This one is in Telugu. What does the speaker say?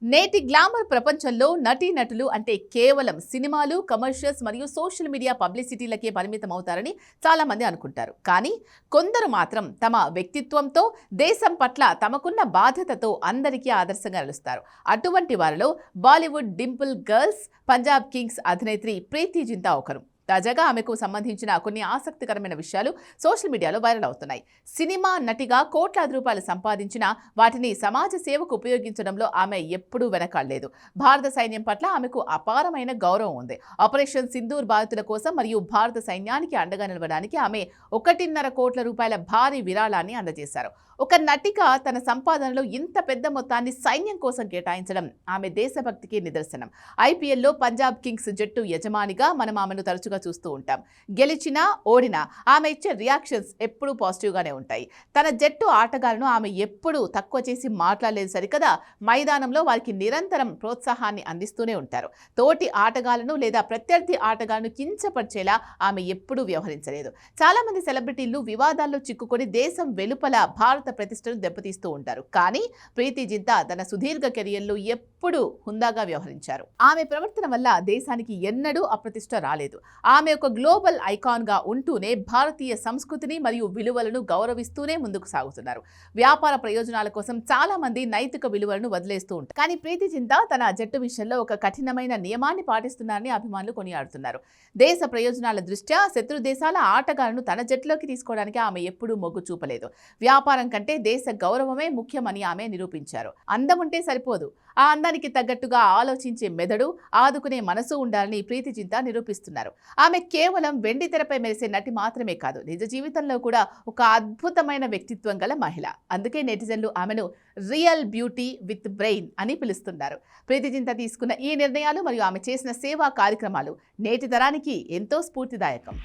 నేటి గ్లామర్ ప్రపంచంలో నటీనటులు అంటే కేవలం సినిమాలు, కమర్షియల్స్ మరియు సోషల్ మీడియా పబ్లిసిటీలకే పరిమితం అవుతారని చాలా మంది అనుకుంటారు. కానీ కొందరు మాత్రం తమ వ్యక్తిత్వంతో, దేశం పట్ల తమకున్న బాధ్యతతో అందరికీ ఆదర్శంగా నిలుస్తారు. అటువంటి వారిలో బాలీవుడ్ డింపుల్ గర్ల్స్, పంజాబ్ కింగ్స్ అధినేత్రి ప్రీతి జింతా ఒకరు. తాజాగా ఆమెకు సంబంధించిన కొన్ని ఆసక్తికరమైన విషయాలు సోషల్ మీడియాలో వైరల్ అవుతున్నాయి. సినిమా నటిగా కోట్లాది రూపాయలు సంపాదించిన వాటిని సమాజ సేవకు ఉపయోగించడంలో ఆమె ఎప్పుడూ వెనకాడలేదు. భారత సైన్యం పట్ల ఆమెకు అపారమైన గౌరవం ఉంది. ఆపరేషన్ సింధూర్ బాధితుల కోసం మరియు భారత సైన్యానికి అండగా నిలవడానికి ఆమె 1.5 కోట్ల రూపాయల భారీ విరాళాన్ని అందజేశారు. ఒక నటిగా తన సంపాదనలో ఇంత పెద్ద మొత్తాన్ని సైన్యం కోసం కేటాయించడం ఆమె దేశభక్తికి నిదర్శనం. ఐపీఎల్లో పంజాబ్ కింగ్స్ జట్టు యజమానిగా మనం ఆమెను తరచుగా చూస్తూ ఉంటాం. గెలిచినా ఓడినా ఆమె ఇచ్చే రియాక్షన్స్ ఎప్పుడూ పాజిటివ్గానే ఉంటాయి. తన జట్టు ఆటగాళ్లను ఆమె ఎప్పుడూ తక్కువ చేసి మాట్లాడలేదు సరికదా, మైదానంలో వారికి నిరంతరం ప్రోత్సాహాన్ని అందిస్తూనే ఉంటారు. తోటి ఆటగాళ్లను లేదా ప్రత్యర్థి ఆటగాళ్లను కించపరిచేలా ఆమె ఎప్పుడూ వ్యవహరించలేదు. చాలా మంది సెలబ్రిటీలు వివాదాల్లో చిక్కుకొని దేశం వెలుపల భారత ప్రతిష్టను దెబ్బతీస్తూ ఉంటారు. కానీ ప్రీతి జింతా తన సుదీర్ఘ కెరియర్లో ఎప్పుడూ హుందాగా వ్యవహరించారు. ఆమె ప్రవర్తన వల్ల దేశానికి ఎన్నడూ అప్రతిష్ట రాలేదు. ఆమె ఒక గ్లోబల్ ఐకాన్ గా ఉంటూనే భారతీయ సంస్కృతిని మరియు విలువలను గౌరవిస్తూనే ముందుకు సాగుతున్నారు. వ్యాపార ప్రయోజనాల కోసం చాలా మంది నైతిక విలువలను వదిలేస్తూ ఉంటారు. కానీ ప్రీతి జింతా తన జట్టు విషయంలో ఒక కఠినమైన నియమాన్ని పాటిస్తున్నారని అభిమానులు కొనియాడుతున్నారు. దేశ ప్రయోజనాల దృష్ట్యా శత్రు దేశాల ఆటగాళ్లను తన జట్టులోకి తీసుకోవడానికి ఆమె ఎప్పుడూ మొగ్గు చూపలేదు. వ్యాపారం కంటే దేశ గౌరవమే ముఖ్యమని ఆమె నిరూపించారు. అందం ఉంటే సరిపోదు, ఆ అందానికి తగ్గట్టుగా ఆలోచించే మెదడు, ఆదుకునే మనసు ఉండాలని ప్రీతి జింతా నిరూపిస్తున్నారు. ఆమె కేవలం వెండి తెరపై మెరిసే నటి మాత్రమే కాదు, నిజ జీవితంలో కూడా ఒక అద్భుతమైన వ్యక్తిత్వం గల మహిళ. అందుకే నెటిజన్లు ఆమెను రియల్ బ్యూటీ విత్ బ్రెయిన్ అని పిలుస్తున్నారు. ప్రీతి జింతా తీసుకున్న ఈ నిర్ణయాలు మరియు ఆమె చేసిన సేవా కార్యక్రమాలు నేటి తరానికి ఎంతో స్ఫూర్తిదాయకం.